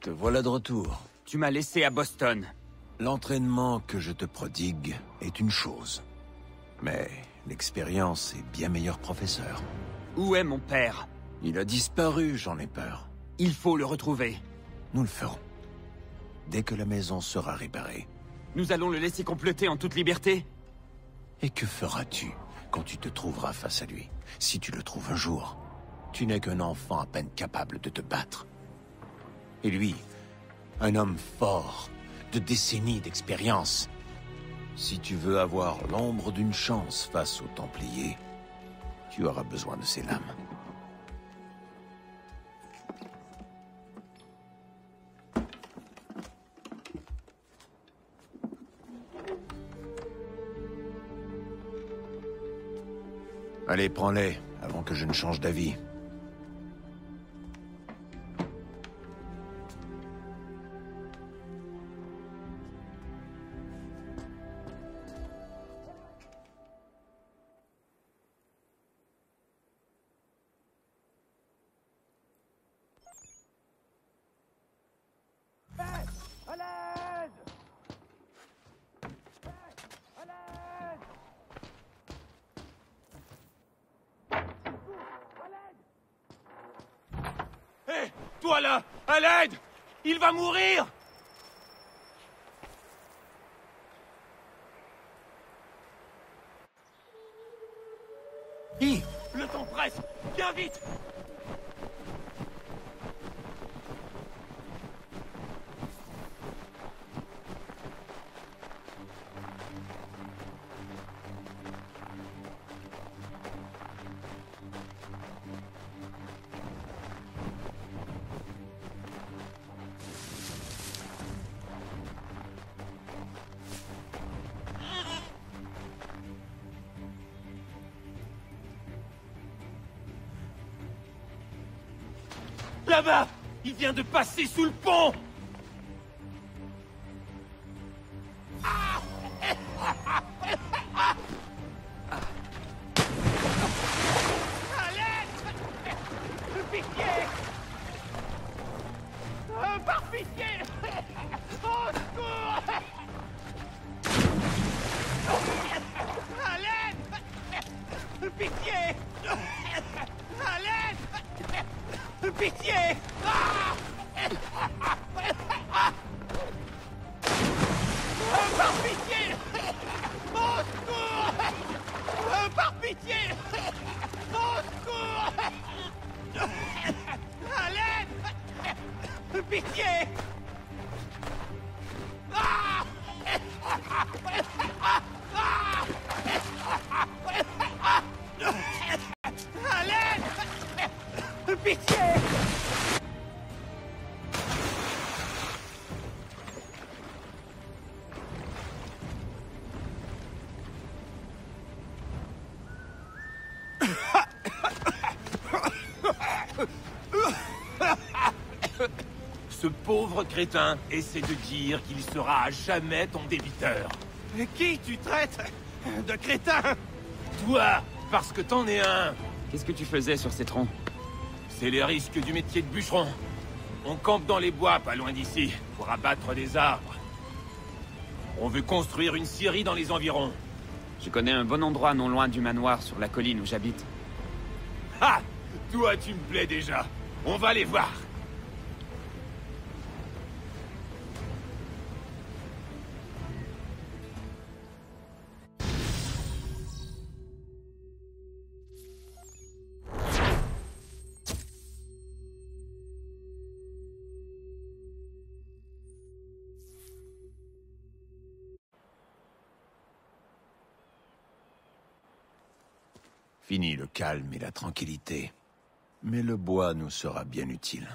Te voilà de retour. Tu m'as laissé à Boston. L'entraînement que je te prodigue est une chose. Mais l'expérience est bien meilleur professeur. Où est mon père? Il a disparu, j'en ai peur. Il faut le retrouver. Nous le ferons. Dès que la maison sera réparée. Nous allons le laisser comploter en toute liberté? Et que feras-tu quand tu te trouveras face à lui? Si tu le trouves un jour, tu n'es qu'un enfant à peine capable de te battre. Et lui, un homme fort, de décennies d'expérience. Si tu veux avoir l'ombre d'une chance face aux Templiers, tu auras besoin de ses lames. Allez, prends-les, avant que je ne change d'avis. Hé, toi là, à l'aide! Il va mourir! Qui? Le temps presse! Viens vite! Là-bas! Il vient de passer sous le pont! À l'aide! Pitié! Par pitié! Au secours! À l'aide! Pitié! À l'aide! Pitié! Ah! Par pitié! Au secours! Par pitié! Au secours! À l'aide! Pitié! Ah! À l'aide! Pitié! Ce pauvre crétin essaie de dire qu'il sera à jamais ton débiteur. Qui tu traites de crétin? Toi, parce que t'en es un. Qu'est-ce que tu faisais sur ces troncs? C'est les risques du métier de bûcheron. On campe dans les bois, pas loin d'ici, pour abattre des arbres. On veut construire une scierie dans les environs. Je connais un bon endroit non loin du manoir sur la colline où j'habite. Ah! Toi, tu me plais déjà. On va les voir. Fini le calme et la tranquillité. Mais le bois nous sera bien utile.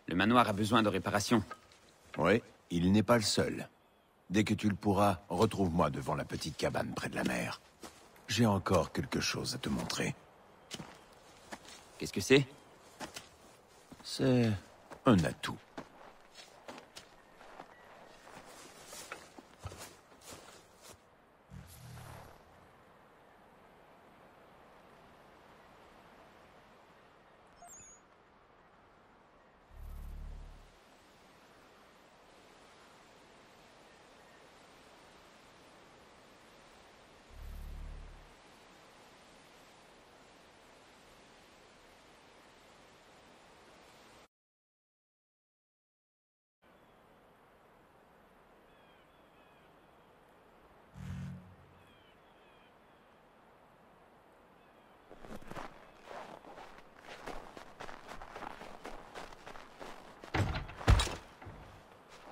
Le manoir a besoin de réparation. Oui, il n'est pas le seul. Dès que tu le pourras, retrouve-moi devant la petite cabane près de la mer. J'ai encore quelque chose à te montrer. Qu'est-ce que c'est? C'est un atout.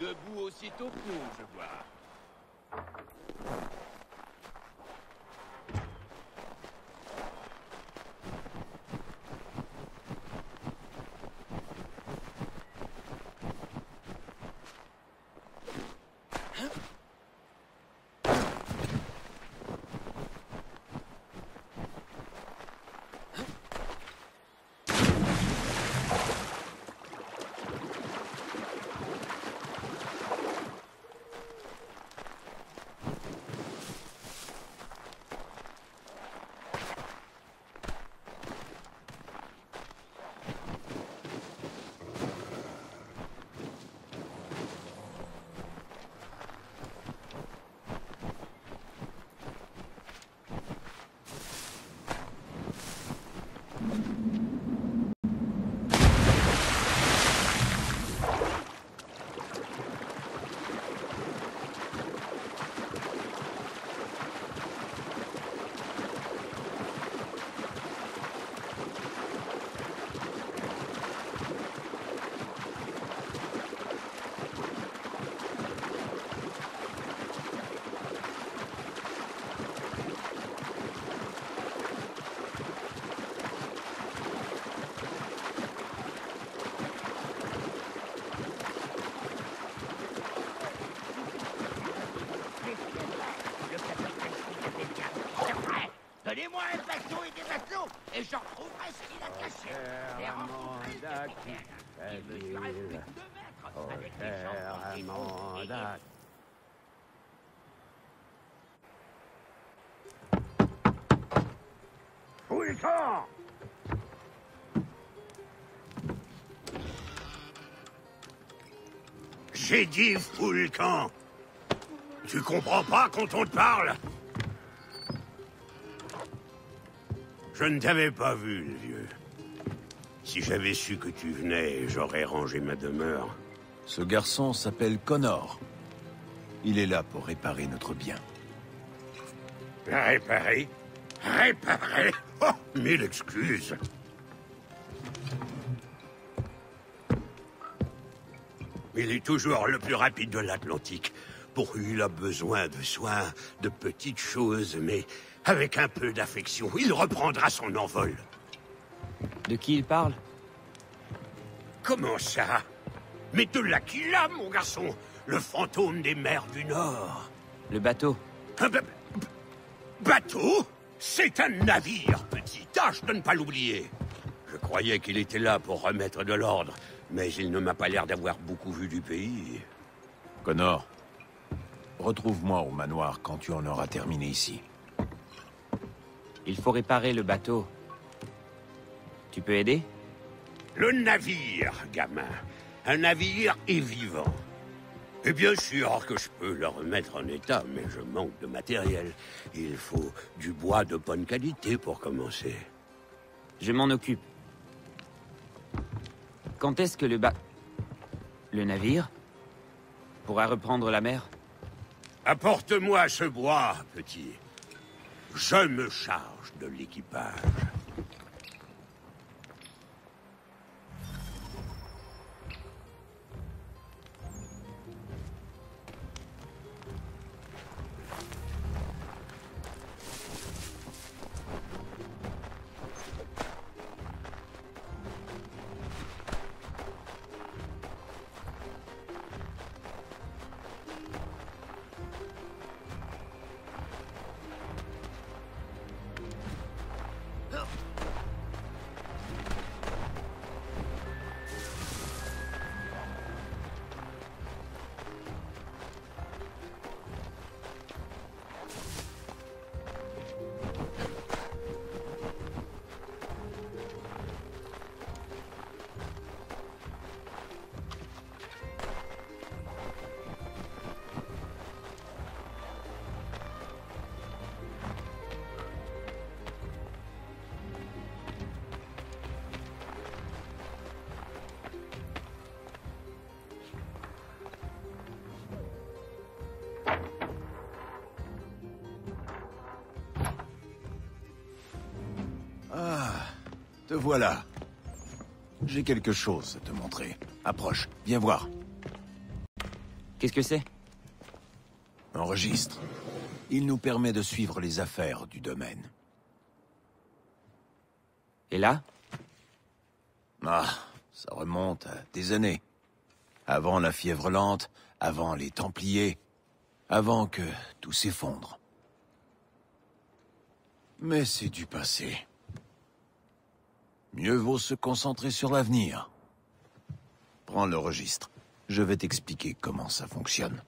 Debout aussitôt que nous, je vois. Donnez-moi un bateau et des matelots, et j'en trouverai ce qu'il a caché. J'ai rencontré le capitaine. Il mesurait plus de 2 mètres, avec des jambes en Amanda. Où ils sont? J'ai dit fous le camp. Tu comprends pas quand on te parle? Je ne t'avais pas vu, le vieux. Si j'avais su que tu venais, j'aurais rangé ma demeure. Ce garçon s'appelle Connor. Il est là pour réparer notre bien. Réparer? Réparer? Oh, mille excuses. Il est toujours le plus rapide de l'Atlantique. Pour lui, il a besoin de soins, de petites choses, mais avec un peu d'affection, il reprendra son envol. De qui il parle? Comment ça? Mais de l'Aquila, mon garçon! Le fantôme des mers du Nord! Le bateau. Un bateau? C'est un navire, petit. Tâche de ne pas l'oublier. Je croyais qu'il était là pour remettre de l'ordre, mais il ne m'a pas l'air d'avoir beaucoup vu du pays. Connor, retrouve-moi au manoir quand tu en auras terminé ici. Il faut réparer le bateau. Tu peux aider? Le navire, gamin. Un navire est vivant. Et bien sûr que je peux le remettre en état, mais je manque de matériel. Il faut du bois de bonne qualité pour commencer. Je m'en occupe. Quand est-ce que le navire pourra reprendre la mer? Apporte-moi ce bois, petit. Je me charge de l'équipage. Te voilà. J'ai quelque chose à te montrer. Approche, viens voir. Qu'est-ce que c'est? Un registre. Il nous permet de suivre les affaires du domaine. Et là? Ah, ça remonte à des années. Avant la fièvre lente, avant les Templiers, avant que tout s'effondre. Mais c'est du passé. Mieux vaut se concentrer sur l'avenir. Prends le registre. Je vais t'expliquer comment ça fonctionne.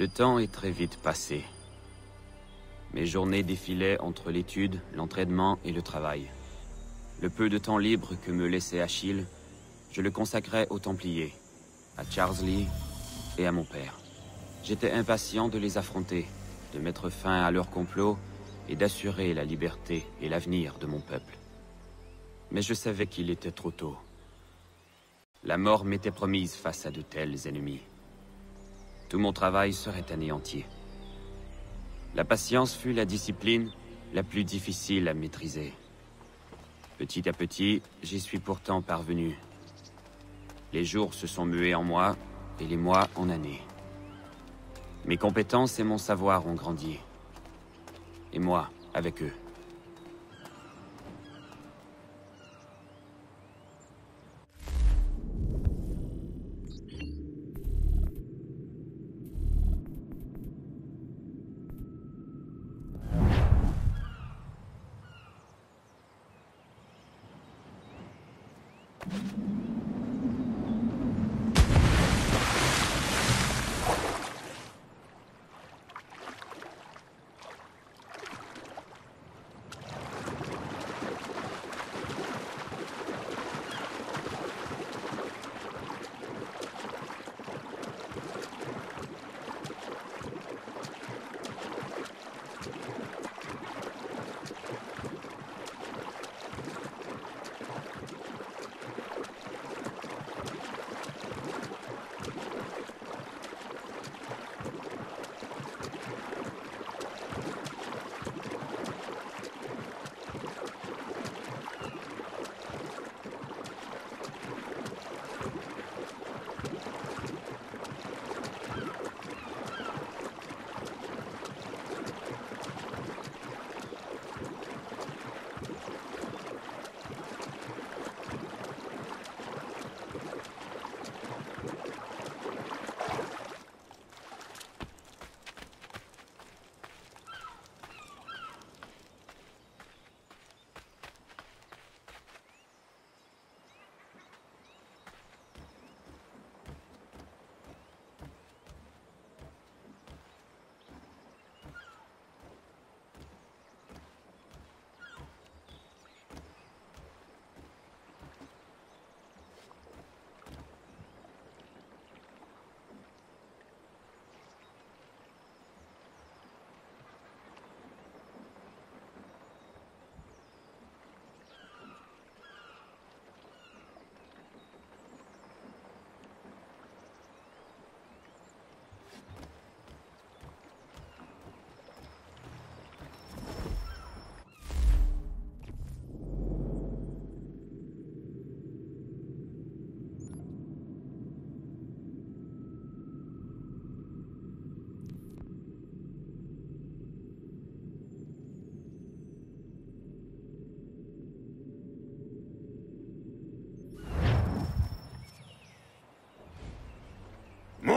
Le temps est très vite passé. Mes journées défilaient entre l'étude, l'entraînement et le travail. Le peu de temps libre que me laissait Achille, je le consacrais aux Templiers, à Charles Lee et à mon père. J'étais impatient de les affronter, de mettre fin à leur complot et d'assurer la liberté et l'avenir de mon peuple. Mais je savais qu'il était trop tôt. La mort m'était promise face à de tels ennemis. Tout mon travail serait anéanti. La patience fut la discipline la plus difficile à maîtriser. Petit à petit, j'y suis pourtant parvenu. Les jours se sont mués en mois, et les mois en années. Mes compétences et mon savoir ont grandi. Et moi, avec eux.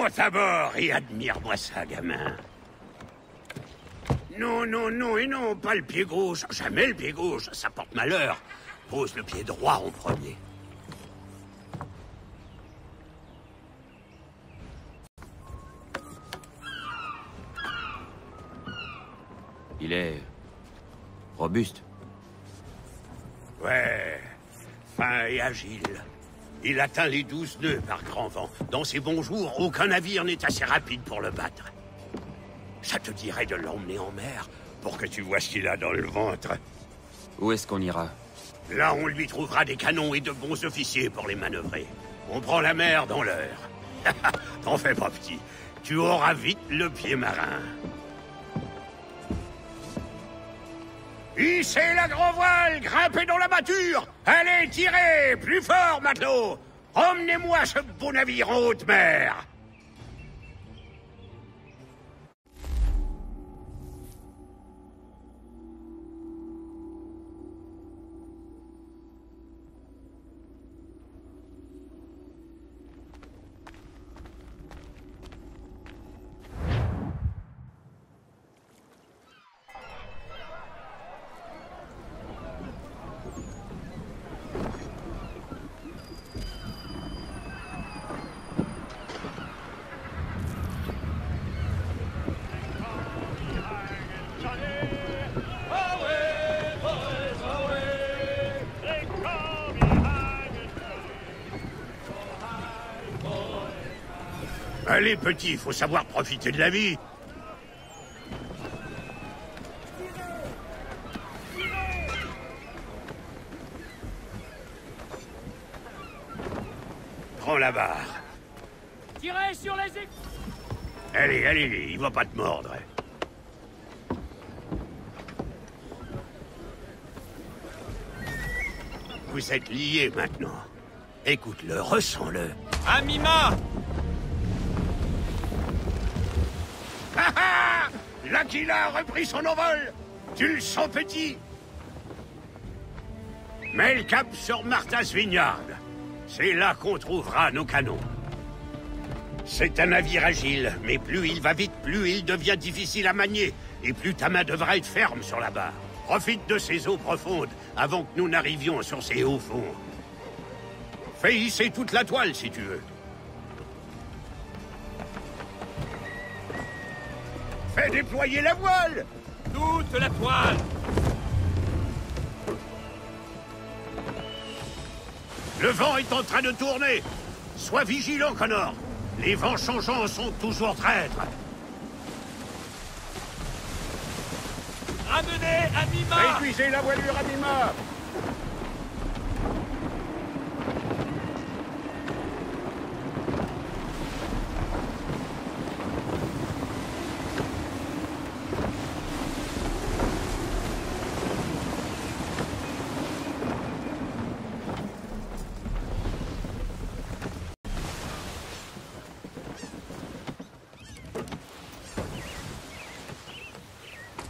Monte à bord et admire-moi ça, gamin. Non, non, non et non, pas le pied gauche. Jamais le pied gauche, ça porte malheur. Pose le pied droit en premier. Il est... robuste. Ouais, fin et agile. Il atteint les 12 nœuds par grand vent. Dans ses bons jours, aucun navire n'est assez rapide pour le battre. Ça te dirait de l'emmener en mer pour que tu vois ce qu'il a dans le ventre. Où est-ce qu'on ira? Là, on lui trouvera des canons et de bons officiers pour les manœuvrer. On prend la mer dans l'heure. T'en fais pas, petit. Tu auras vite le pied marin. Hissez la grand voile, grimpez dans la mâture. Allez, tirez, plus fort, matelot. Emmenez-moi ce beau navire en haute mer. Allez, petit, faut savoir profiter de la vie. Prends la barre. Tirez sur les écrans. Allez, allez, il va pas te mordre. Vous êtes liés maintenant. Écoute-le, ressens-le. Amima! Ah ah! L'Aquila a repris son envol. Tu le sens, petit? Mets le cap sur Martha's Vineyard. C'est là qu'on trouvera nos canons. C'est un navire agile, mais plus il va vite, plus il devient difficile à manier, et plus ta main devra être ferme sur la barre. Profite de ces eaux profondes avant que nous n'arrivions sur ces hauts fonds. Fais hisser toute la toile si tu veux. Fais déployer la voile! Toute la toile! Le vent est en train de tourner. Sois vigilant, Connor. Les vents changeants sont toujours traîtres. Ramenez Amima! Réduisez la voilure, Amima!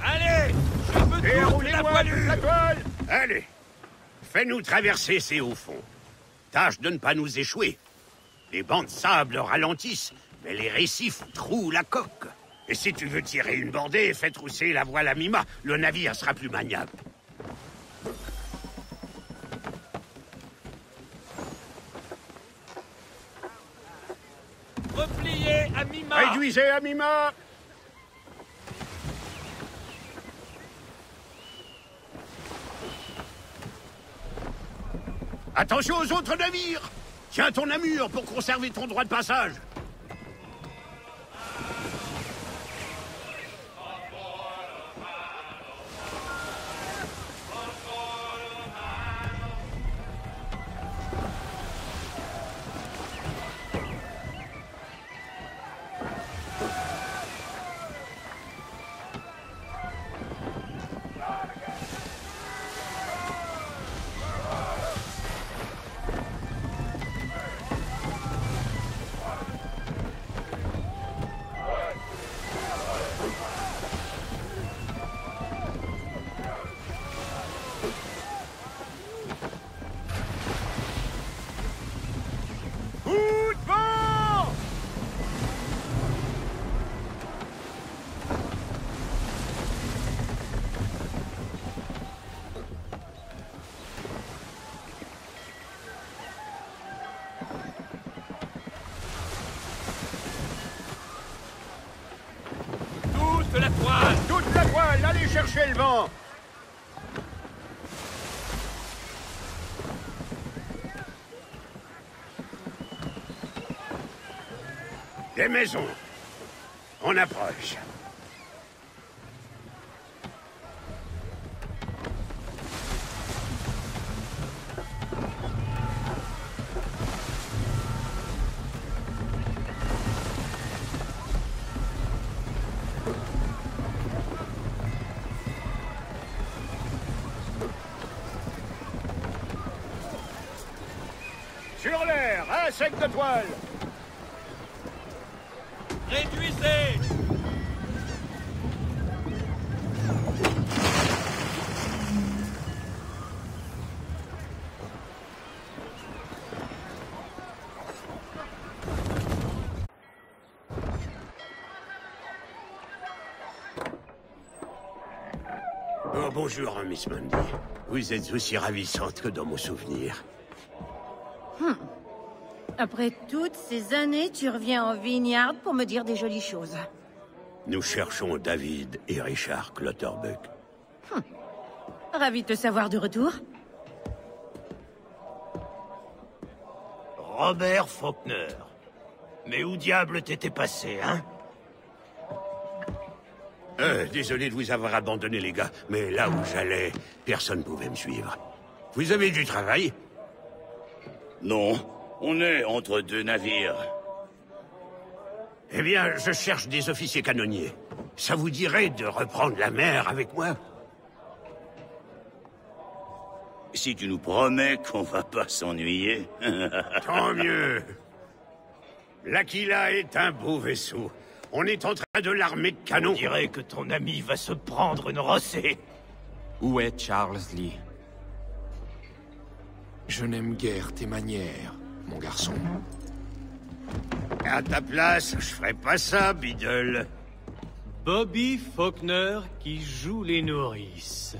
Allez! Je veux toute la voilure! Allez, fais-nous traverser ces hauts fonds. Tâche de ne pas nous échouer. Les bancs de sable ralentissent, mais les récifs trouent la coque. Et si tu veux tirer une bordée, fais trousser la voile à Mima. Le navire sera plus maniable. Repliez Amima! Réduisez à Mima! Attention aux autres navires! Tiens ton amure pour conserver ton droit de passage. Allez chercher le vent! Des maisons. On approche. Sur l'air, un sec de toile. Réduisez! Oh, bonjour, Miss Mundy. Vous êtes aussi ravissante que dans mon souvenir. Après toutes ces années, tu reviens en Vineyard pour me dire des jolies choses. Nous cherchons David et Richard Clutterbuck. Ravi de te savoir de retour. Robert Faulkner. Mais où diable t'étais passé, hein? Désolé de vous avoir abandonné, les gars, mais là où j'allais, personne ne pouvait me suivre. Vous avez du travail? Non, on est entre deux navires. Eh bien, je cherche des officiers canonniers. Ça vous dirait de reprendre la mer avec moi? Si tu nous promets qu'on va pas s'ennuyer... Tant mieux. L'Aquila est un beau vaisseau. On est en train de l'armer de canons. On dirait que ton ami va se prendre une rossée. Où est Charles Lee? Je n'aime guère tes manières, mon garçon. À ta place, je ferais pas ça, Biddle. Bobby Faulkner qui joue les nourrices.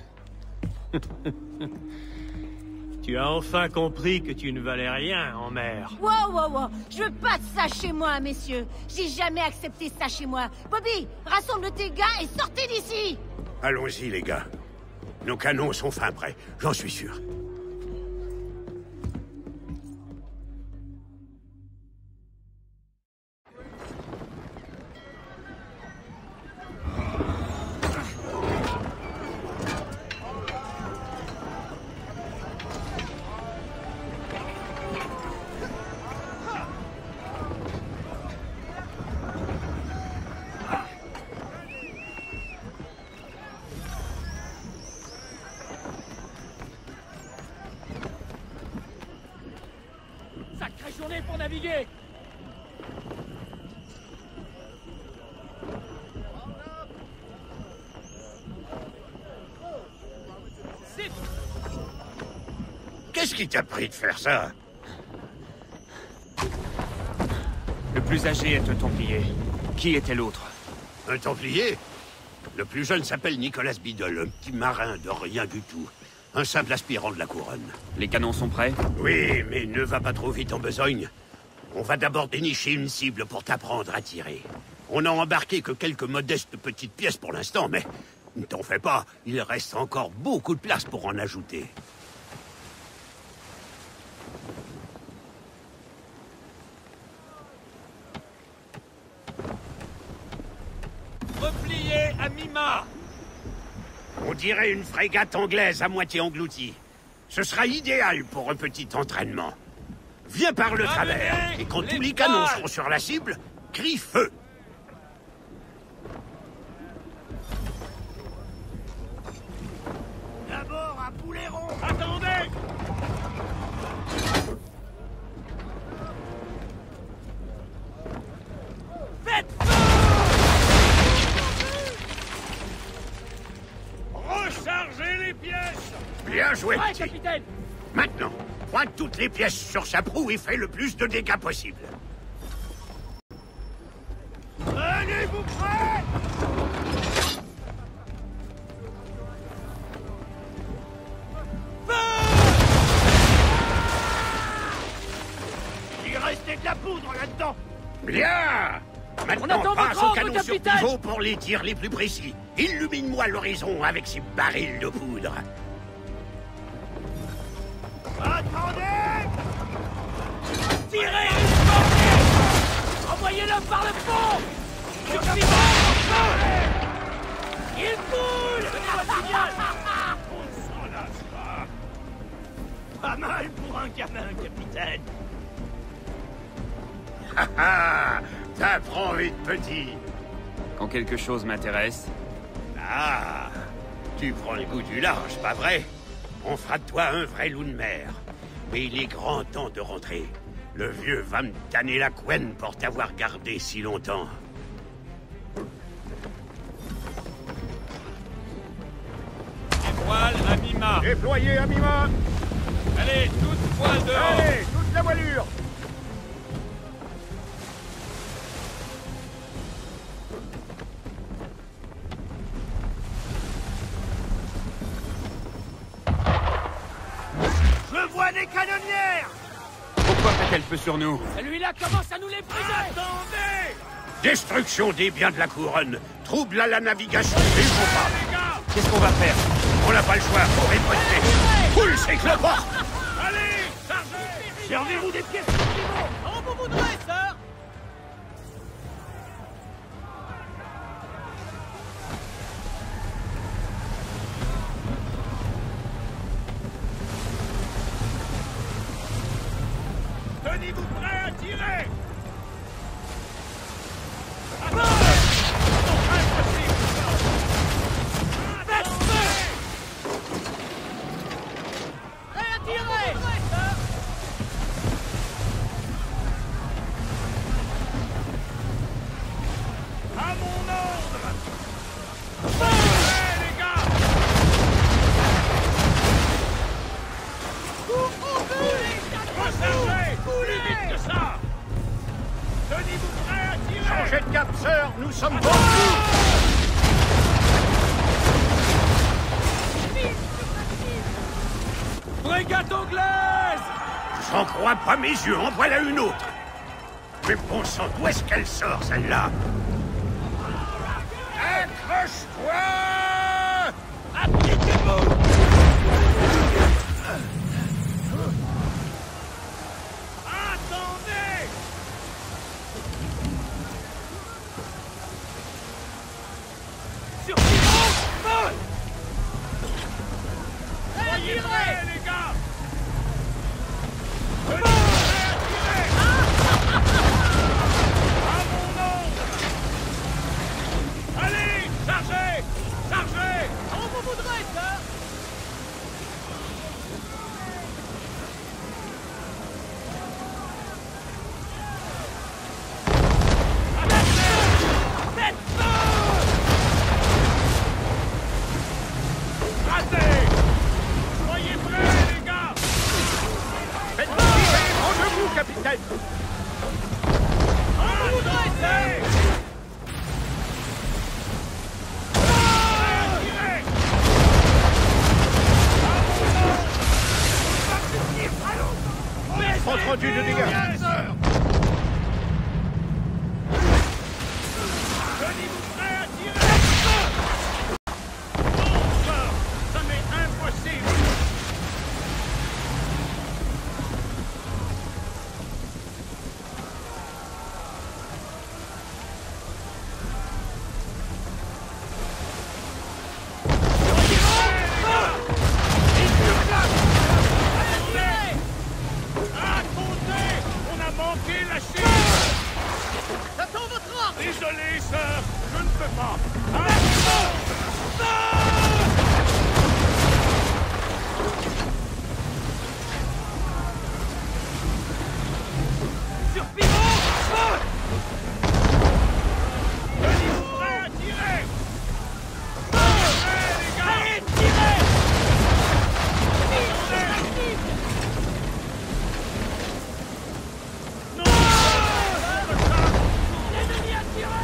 Tu as enfin compris que tu ne valais rien en mer. Wow. Je veux pas de ça chez moi, messieurs. J'ai jamais accepté ça chez moi. Bobby, rassemble tes gars et sortez d'ici. Allons-y, les gars. Nos canons sont fin prêts, j'en suis sûr. Sacrée journée pour naviguer! Qu'est-ce qui t'a pris de faire ça? Le plus âgé est un Templier. Qui était l'autre? Un Templier? Le plus jeune s'appelle Nicholas Biddle, un petit marin de rien du tout. Un simple aspirant de la couronne. Les canons sont prêts? Oui, mais ne va pas trop vite en besogne. On va d'abord dénicher une cible pour t'apprendre à tirer. On n'a embarqué que quelques modestes petites pièces pour l'instant, mais ne t'en fais pas, il reste encore beaucoup de place pour en ajouter. Repliez à mi-mât! On dirait une frégate anglaise à moitié engloutie. Ce sera idéal pour un petit entraînement. Viens par le travers, et quand tous les canons seront sur la cible, crie feu! D'abord un boulet rond! Attendez! Faites feu! Rechargez les pièces! Bien joué, Ouais, petit. capitaine! Maintenant, pointe toutes les pièces sur sa proue et fais le plus de dégâts possible. Tenez-vous prêts! Il restait de la poudre là-dedans! Bien! Maintenant, attend passe votre au ordre, canon sur capitaine. pivot pour les tirs les plus précis. Illumine-moi l'horizon avec ces barils de poudre. Attendez! Tirez! Envoyez-le par le pont! Suivant! Il boule! Donnez-moi le signal! On s'en lasse pas. Pas mal pour un gamin, capitaine. Ah, t'apprends vite, petit. Quand quelque chose m'intéresse, Ah, tu prends le goût du large, pas vrai? On fera de toi un vrai loup de mer. Mais il est grand temps de rentrer. Le vieux va me tanner la couenne pour t'avoir gardé si longtemps. Voile à mi-mât. Déployé à mi-mât. Allez, toute voile dehors. Allez, toute la voilure. Je vois des canonnières. pourquoi fait-elle feu sur nous? Celui-là commence à nous les briser! Attendez! Destruction des biens de la couronne. Trouble à la navigation. Il faut pas. Les gars, Qu'est-ce qu'on va faire? On n'a pas le choix. Faut riposter. Coule ces cloportes. allez, chargez! Servez-vous des pièces sur le pivot! Comment vous voudrez, sir? Tenez-vous prêts à tirer! Prêt à tirer! À mon ordre! Allez, les gars! Rechargez! Plus vite que ça! Tenez-vous prêts à tirer! Changez de cap, sœur. Nous sommes bons. Frégate anglaise! J'en crois pas mes yeux. En voilà une autre. Mais bon sang, d'où est-ce qu'elle sort, celle-là? Accroche-toi! Appliquez-vous! Attendez! Sur pivot! Feu! Soyez prêts, les gars! Tenez-vous prêts à tirer! À mon ordre! Allez, chargez! Chargez! Comment vous voudrez, sir? Faites feu! Raté! Soyez prêts, les gars! Faites-vous tirer. En debout, capitaine. Attendez! Compte rendu de dégâts. Tenez-vous prêts à tirer! Non, sir! Ça m'est impossible! Soyez prêts, les gars! Attendez! On a manqué la Chine! J'attends votre ordre! Désolé, sir, je ne peux pas. À sur pivot! Feu! Tenez-vous prêts à tirer! Feu! Les gars! Allez, tirez! Non! L'ennemi a tiré!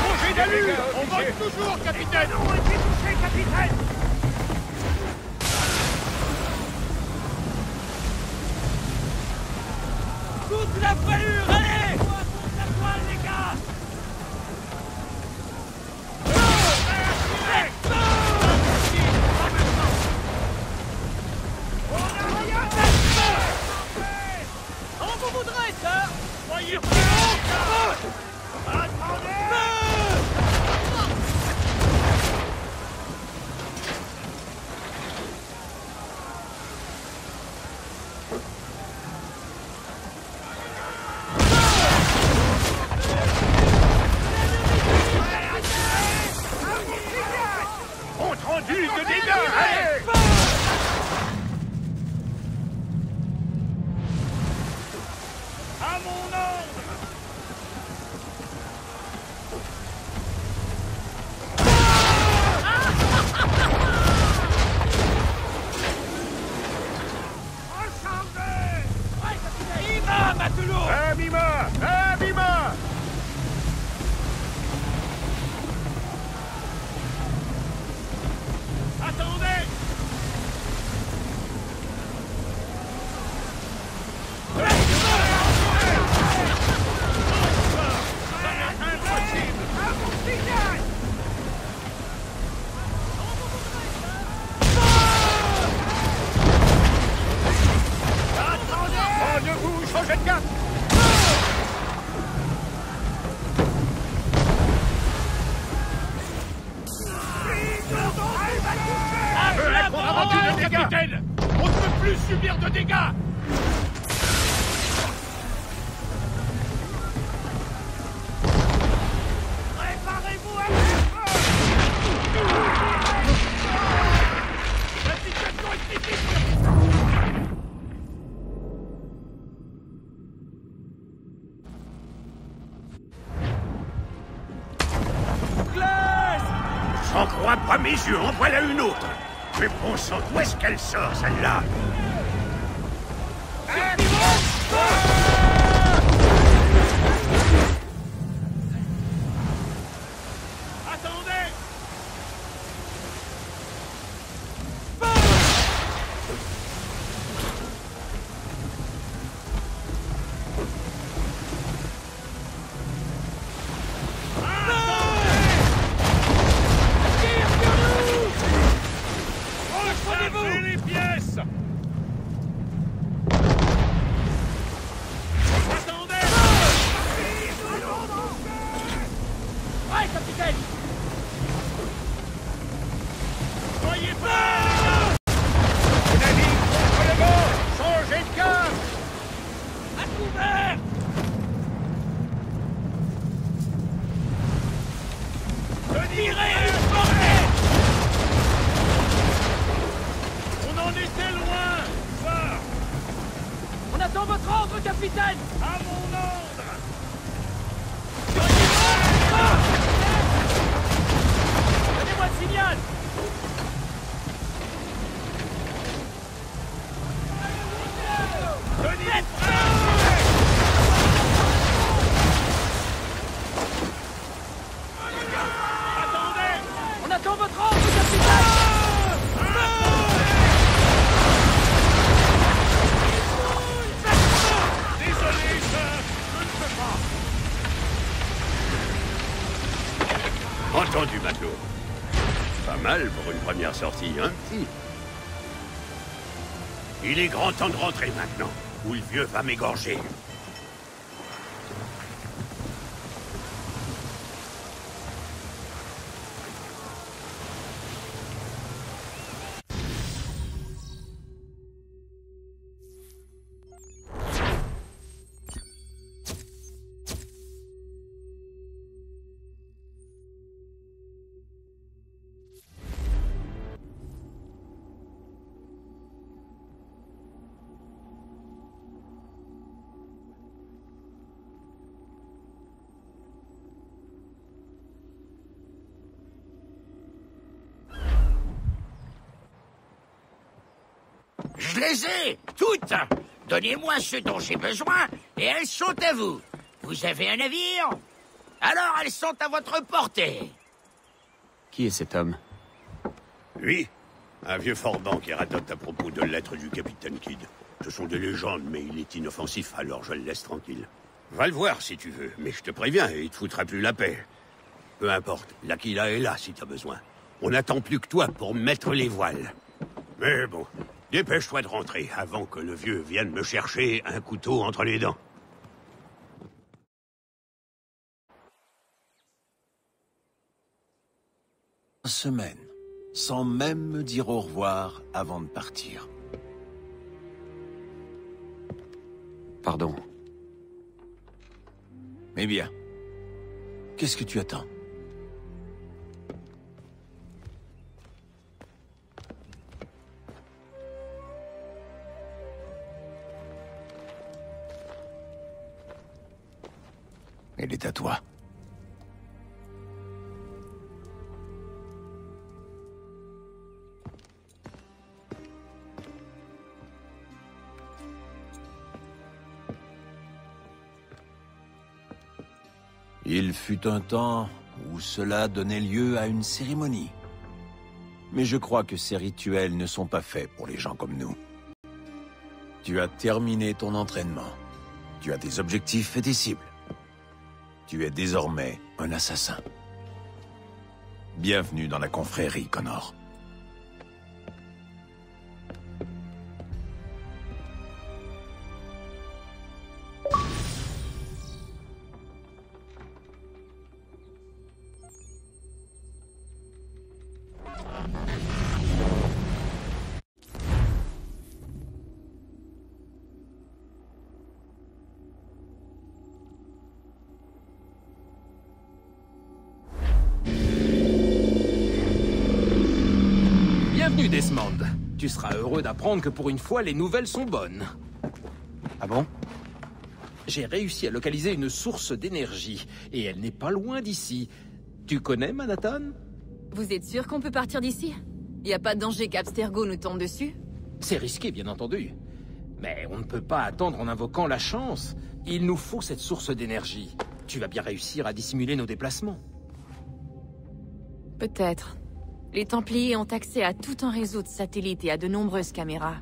Changez d'allure. On vole toujours, capitaine! On est touché, capitaine! Coup Monte la voilure, allez! Monte la voile, les gars! Quand vous voudrez, sir! Soyez prêts! Attendez! Compte rendu de dégâts! Allez! À mon ordre! Mima, matelot! Mima! Mima! Attendez! Oh, debout, changez de cap! La contre-aventure de capitaine! On ne peut plus subir de dégâts! Préparez-vous à l'effort! La situation est critique! J'en crois pas mes yeux, en voilà une autre. Mais bon sang, d'où est-ce qu'elle sort, celle-là? Attendez! Rechargez les pièces! Attendez! Ouais, capitaine! Soyez prêts! Navire contre le vent! Changez de cap! À couvert! Tirez une On en était loin! Fort! On attend votre ordre, capitaine! À mon ordre! Donnez-moi le signal! Tenez prêt! Attendez! On attend votre ordre, capitaine! Désolé, sir, je ne peux pas. Entendu, matelot. Pas mal pour une première sortie, hein, petit? Il est grand temps de rentrer maintenant, ou le vieux va m'égorger. Je les ai, toutes. Donnez-moi ce dont j'ai besoin, et elles sont à vous. Vous avez un navire? Alors elles sont à votre portée. Qui est cet homme? Lui, un vieux forban qui radote à propos de lettres du capitaine Kidd. Ce sont des légendes, mais il est inoffensif, alors je le laisse tranquille. Va le voir si tu veux, mais je te préviens, il te foutra plus la paix. Peu importe, l'Aquila est là si t'as besoin. On n'attend plus que toi pour mettre les voiles. Mais bon, dépêche-toi de rentrer avant que le vieux vienne me chercher un couteau entre les dents. Semaine, sans même me dire au revoir avant de partir. Pardon. Eh bien, qu'est-ce que tu attends? Elle est à toi. Il fut un temps où cela donnait lieu à une cérémonie. Mais je crois que ces rituels ne sont pas faits pour les gens comme nous. Tu as terminé ton entraînement. Tu as des objectifs et des cibles. Tu es désormais un assassin. Bienvenue dans la confrérie, Connor. Bienvenue, Desmond. Tu seras heureux d'apprendre que pour une fois, les nouvelles sont bonnes. Ah bon? J'ai réussi à localiser une source d'énergie, et elle n'est pas loin d'ici. Tu connais Manhattan? Vous êtes sûr qu'on peut partir d'ici? Y a pas de danger qu'Abstergo nous tombe dessus? C'est risqué, bien entendu. Mais on ne peut pas attendre en invoquant la chance. Il nous faut cette source d'énergie. Tu vas bien réussir à dissimuler nos déplacements. Peut-être. Les Templiers ont accès à tout un réseau de satellites et à de nombreuses caméras.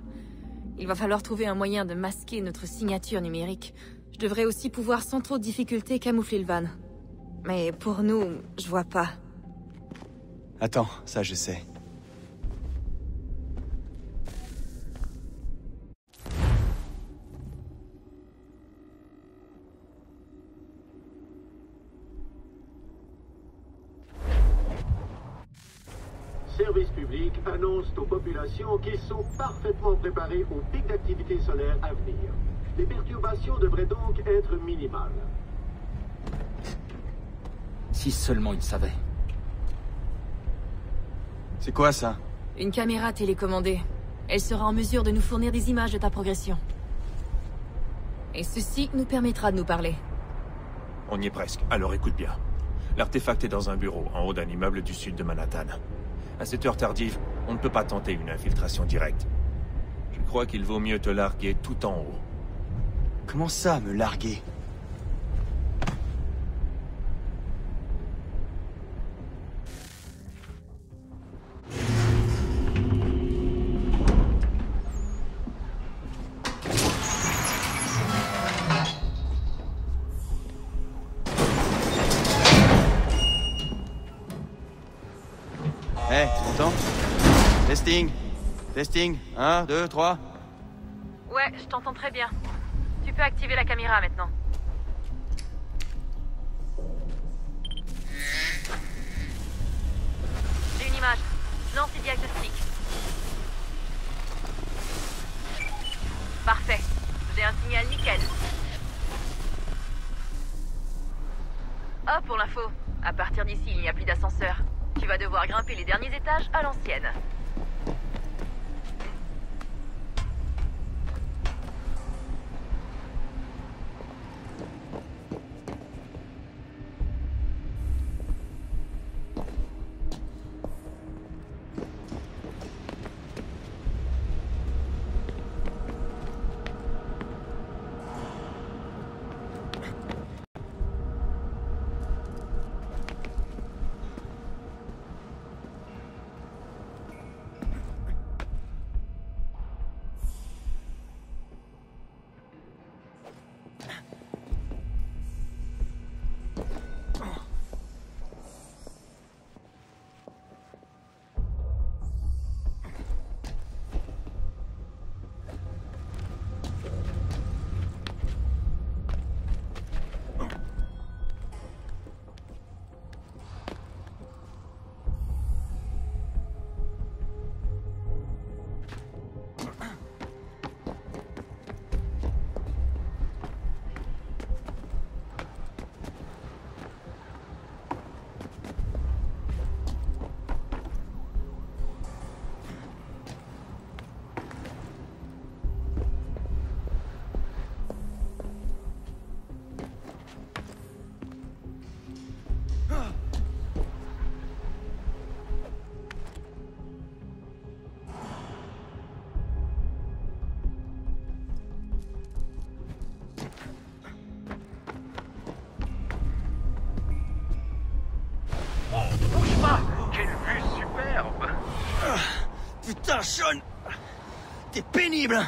Il va falloir trouver un moyen de masquer notre signature numérique. Je devrais aussi pouvoir sans trop de difficulté camoufler le van. Mais pour nous, je vois pas. Attends, ça je sais. Service public annonce aux populations qu'ils sont parfaitement préparés au pic d'activité solaire à venir. Les perturbations devraient donc être minimales. Si seulement ils savaient. C'est quoi ça? Une caméra télécommandée. Elle sera en mesure de nous fournir des images de ta progression. Et ceci nous permettra de nous parler. On y est presque, alors écoute bien. L'artefact est dans un bureau, en haut d'un immeuble du sud de Manhattan. À cette heure tardive, on ne peut pas tenter une infiltration directe. Je crois qu'il vaut mieux te larguer tout en haut. Comment ça, me larguer? Hey, tu m'entends? Testing. Testing. 1, 2, 3. Ouais, je t'entends très bien. Tu peux activer la caméra maintenant. J'ai une image. Lance et diagnostic. Parfait. J'ai un signal nickel. Oh, pour l'info. À partir d'ici, il n'y a plus d'ascenseur. Tu vas devoir grimper les derniers étages à l'ancienne. Sean! T'es pénible!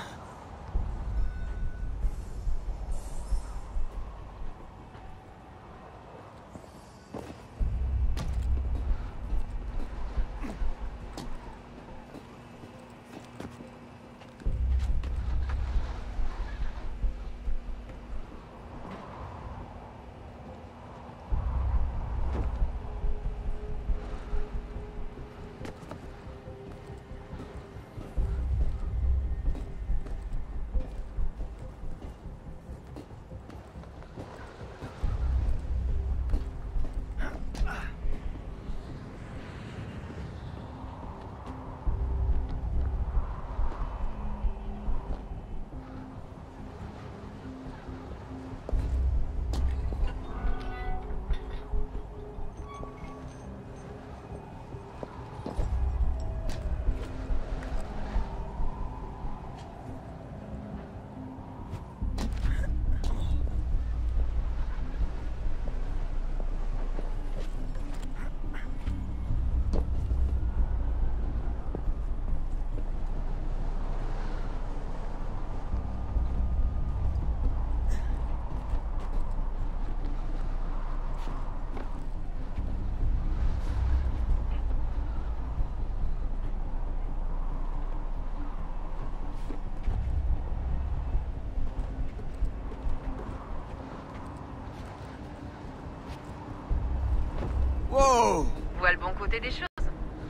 Wow! Vois le bon côté des choses.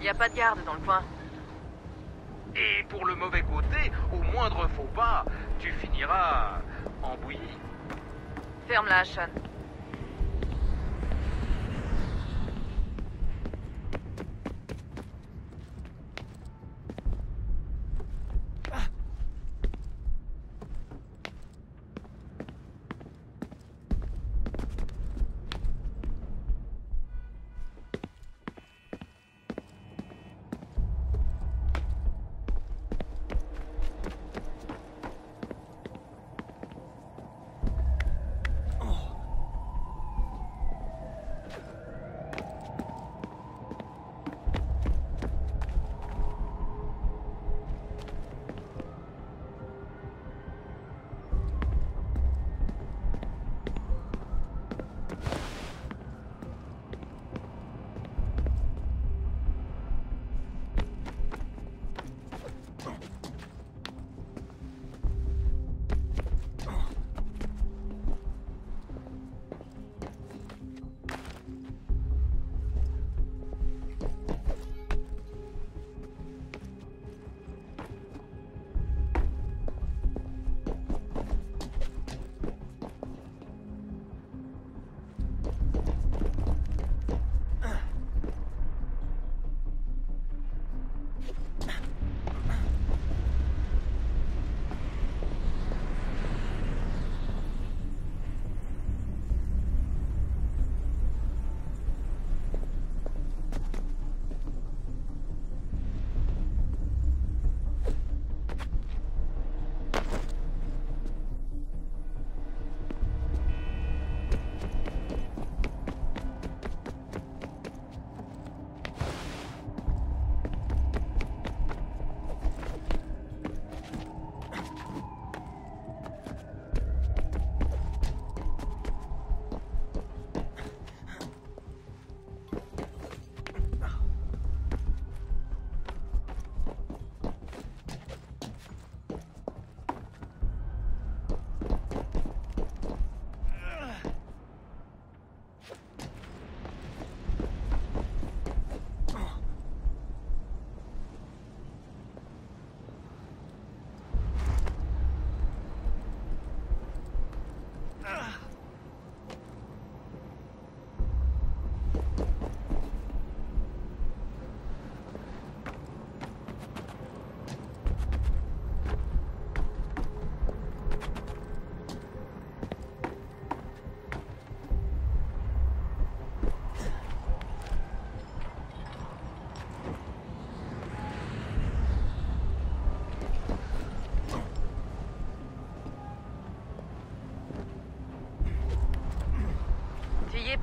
Y a pas de garde dans le coin. Et pour le mauvais côté, au moindre faux pas, tu finiras en bouillie. Ferme-la, Sean.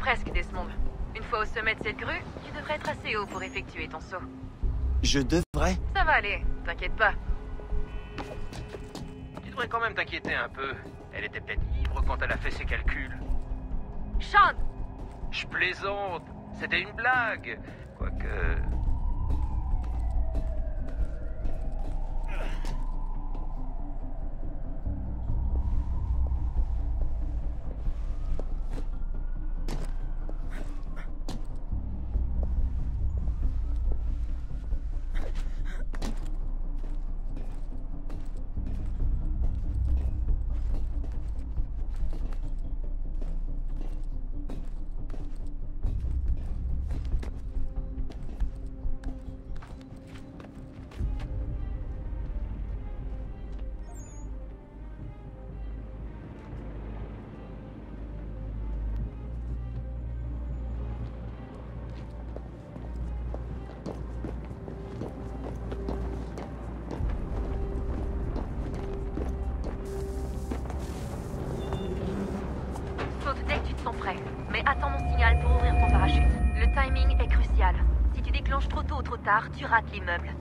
Presque, Desmond. Une fois au sommet de cette grue, tu devrais être assez haut pour effectuer ton saut. Je devrais? Ça Ça va aller, t'inquiète pas. Tu devrais quand même t'inquiéter un peu. Elle était peut-être ivre quand elle a fait ses calculs. Sean! Je plaisante. C'était une blague. Quoique... Dès que tu te sens prêt. Mais attends mon signal pour ouvrir ton parachute. Le timing est crucial. Si tu déclenches trop tôt ou trop tard, tu rates l'immeuble.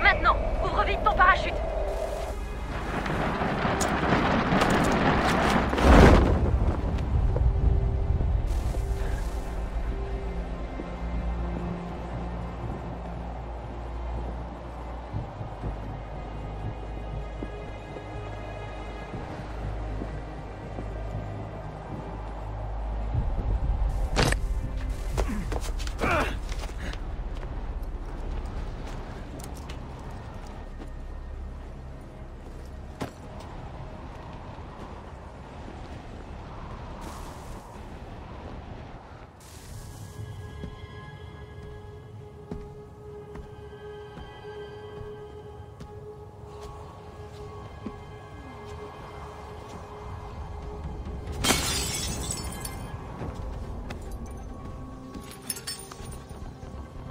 Maintenant, ouvre vite ton parachute.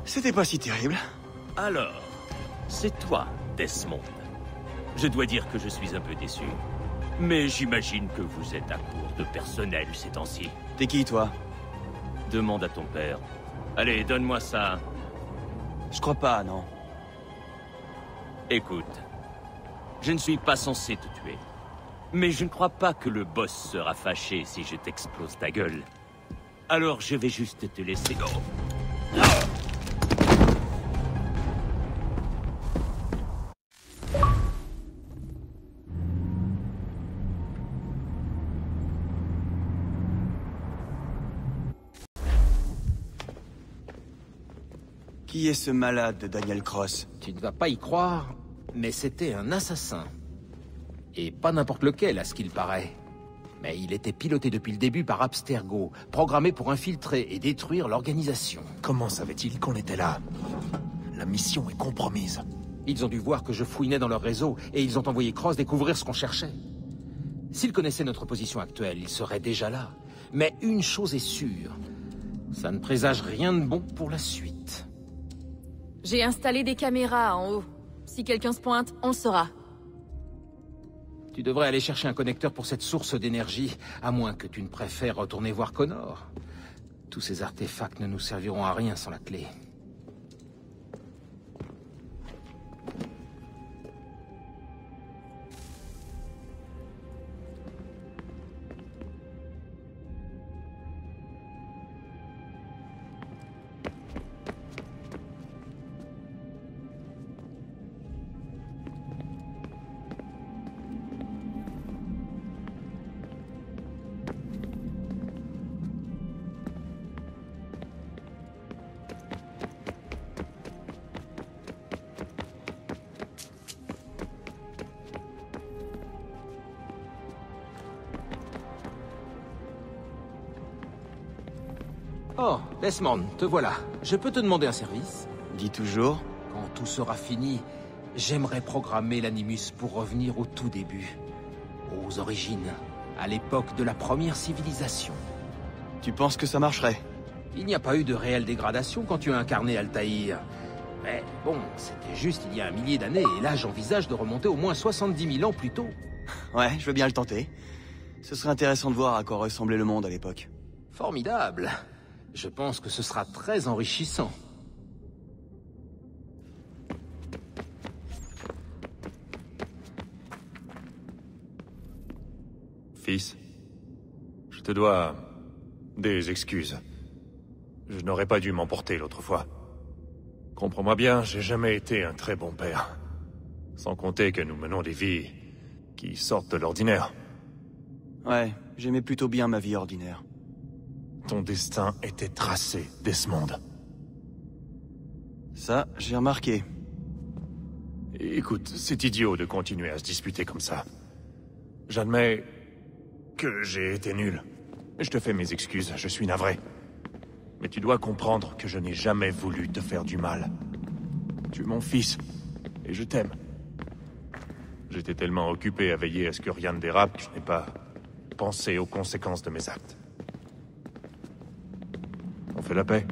C'était pas si terrible. Alors, c'est toi, Desmond. Je dois dire que je suis un peu déçu. Mais j'imagine que vous êtes à court de personnel ces temps-ci. T'es qui, toi? Demande à ton père. Allez, donne-moi ça. Je crois pas, non. Écoute, je ne suis pas censé te tuer. Mais je ne crois pas que le boss sera fâché si je t'explose ta gueule. Alors je vais juste te laisser... Oh. Qui est ce malade de Daniel Cross? Tu ne vas pas y croire, mais c'était un assassin. Et pas n'importe lequel, à ce qu'il paraît. Mais il était piloté depuis le début par Abstergo, programmé pour infiltrer et détruire l'organisation. Comment savait-il qu'on était là? La mission est compromise. Ils ont dû voir que je fouinais dans leur réseau, et ils ont envoyé Cross découvrir ce qu'on cherchait. S'ils connaissaient notre position actuelle, ils seraient déjà là. Mais une chose est sûre, ça ne présage rien de bon pour la suite. J'ai installé des caméras en haut. Si quelqu'un se pointe, on le saura. Tu devrais aller chercher un connecteur pour cette source d'énergie, à moins que tu ne préfères retourner voir Connor. Tous ces artefacts ne nous serviront à rien sans la clé. Oh, Desmond, te voilà. Je peux te demander un service? Dis toujours. Quand tout sera fini, j'aimerais programmer l'Animus pour revenir au tout début. Aux origines, à l'époque de la première civilisation. Tu penses que ça marcherait? Il n'y a pas eu de réelle dégradation quand tu as incarné Altaïr. Mais bon, c'était juste il y a 1 millier d'années, et là j'envisage de remonter au moins 70 000 ans plus tôt. Ouais, je veux bien le tenter. Ce serait intéressant de voir à quoi ressemblait le monde à l'époque. Formidable. Je pense que ce sera très enrichissant. Fils, je te dois des excuses. Je n'aurais pas dû m'emporter l'autre fois. Comprends-moi bien, j'ai jamais été un très bon père. Sans compter que nous menons des vies qui sortent de l'ordinaire. Ouais, j'aimais plutôt bien ma vie ordinaire. Ton destin était tracé, Desmond. Ça, j'ai remarqué. Écoute, c'est idiot de continuer à se disputer comme ça. J'admets que j'ai été nul. Je te fais mes excuses, je suis navré. Mais tu dois comprendre que je n'ai jamais voulu te faire du mal. Tu es mon fils, et je t'aime. J'étais tellement occupé à veiller à ce que rien ne dérape que je n'ai pas pensé aux conséquences de mes actes. On fait la paix.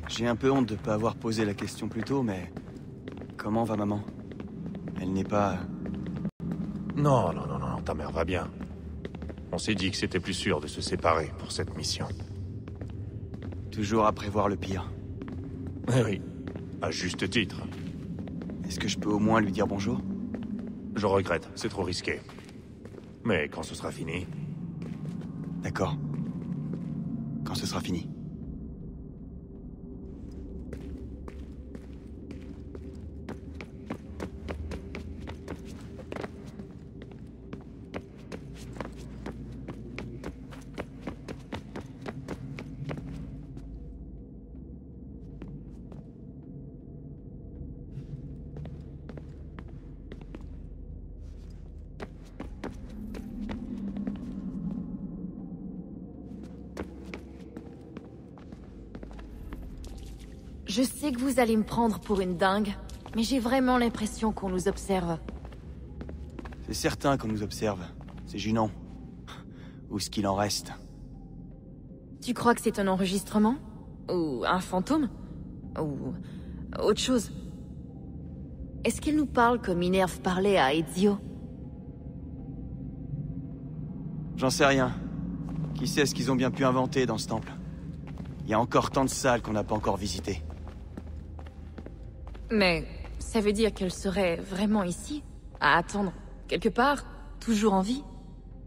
J'ai un peu honte de pas avoir posé la question plus tôt, mais... Comment va maman? Elle n'est pas... Non, ta mère va bien. On s'est dit que c'était plus sûr de se séparer pour cette mission. Toujours à prévoir le pire. Eh oui, à juste titre. Est-ce que je peux au moins lui dire bonjour? Je regrette, c'est trop risqué. Mais quand ce sera fini... D'accord. Quand ce sera fini. Je sais que vous allez me prendre pour une dingue, mais j'ai vraiment l'impression qu'on nous observe. C'est certain qu'on nous observe. C'est gênant. Ou ce qu'il en reste. Tu crois que c'est un enregistrement? Ou un fantôme? Ou autre chose? Est-ce qu'il nous parle comme Minerve parlait à Ezio? J'en sais rien. Qui sait ce qu'ils ont bien pu inventer dans ce temple? Il y a encore tant de salles qu'on n'a pas encore visitées. Mais ça veut dire qu'elle serait vraiment ici? À attendre? Quelque part? Toujours en vie?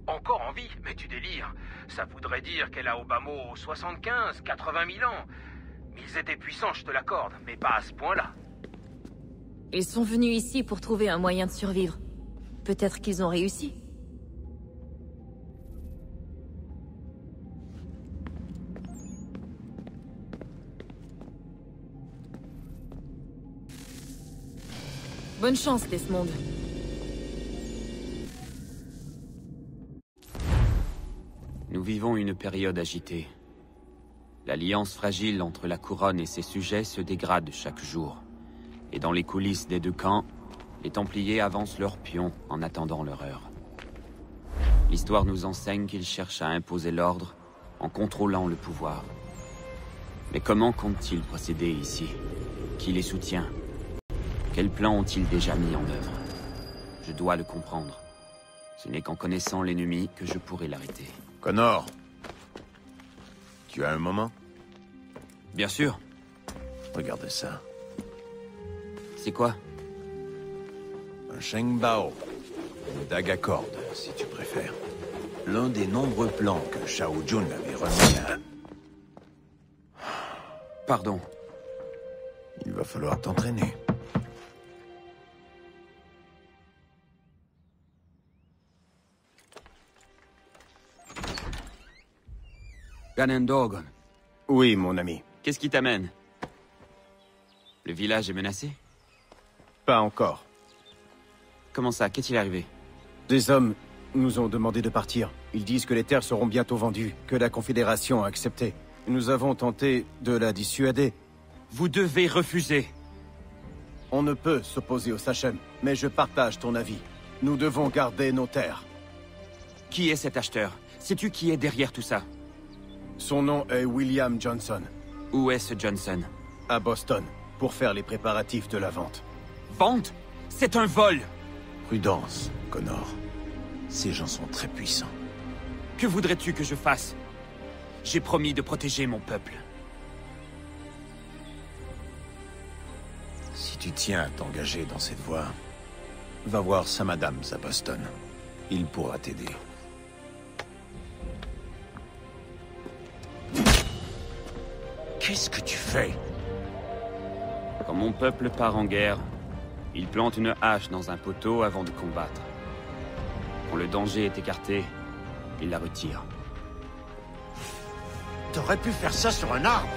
Encore en vie? Mais tu délires. Ça voudrait dire qu'elle a au bas mot 75, 80 000 ans. Ils étaient puissants, je te l'accorde, mais pas à ce point-là. Ils sont venus ici pour trouver un moyen de survivre. Peut-être qu'ils ont réussi. Bonne chance, Desmond. Nous vivons une période agitée. L'alliance fragile entre la couronne et ses sujets se dégrade chaque jour. Et dans les coulisses des deux camps, les Templiers avancent leurs pions en attendant leur heure. L'histoire nous enseigne qu'ils cherchent à imposer l'ordre en contrôlant le pouvoir. Mais comment comptent-ils procéder ici? Qui les soutient? Quels plans ont-ils déjà mis en œuvre? Je dois le comprendre. Ce n'est qu'en connaissant l'ennemi que je pourrai l'arrêter. Connor, tu as un moment? Bien sûr. Regarde ça. C'est quoi? Un Shengbao. Une dague à cordes, si tu préfères. L'un des nombreux plans que Shao Jun avait remis à... Pardon. Il va falloir t'entraîner. Ganondorf. Oui, mon ami. Qu'est-ce qui t'amène? Le village est menacé? Pas encore. Comment ça? Qu'est-il arrivé? Des hommes nous ont demandé de partir. Ils disent que les terres seront bientôt vendues, que la Confédération a accepté. Nous avons tenté de la dissuader. Vous devez refuser. On ne peut s'opposer au Sachem, mais je partage ton avis. Nous devons garder nos terres. Qui est cet acheteur? Sais-tu qui est derrière tout ça? Son nom est William Johnson. Où est ce Johnson? À Boston. pour faire les préparatifs de la vente. Vente? C'est un vol! Prudence, Connor. Ces gens sont très puissants. Que voudrais-tu que je fasse? J'ai promis de protéger mon peuple. Si tu tiens à t'engager dans cette voie, va voir Sam Adams à Boston. Il pourra t'aider. Qu'est-ce que tu fais? Quand mon peuple part en guerre, il plante une hache dans un poteau avant de combattre. Quand le danger est écarté, il la retire. T'aurais pu faire ça sur un arbre.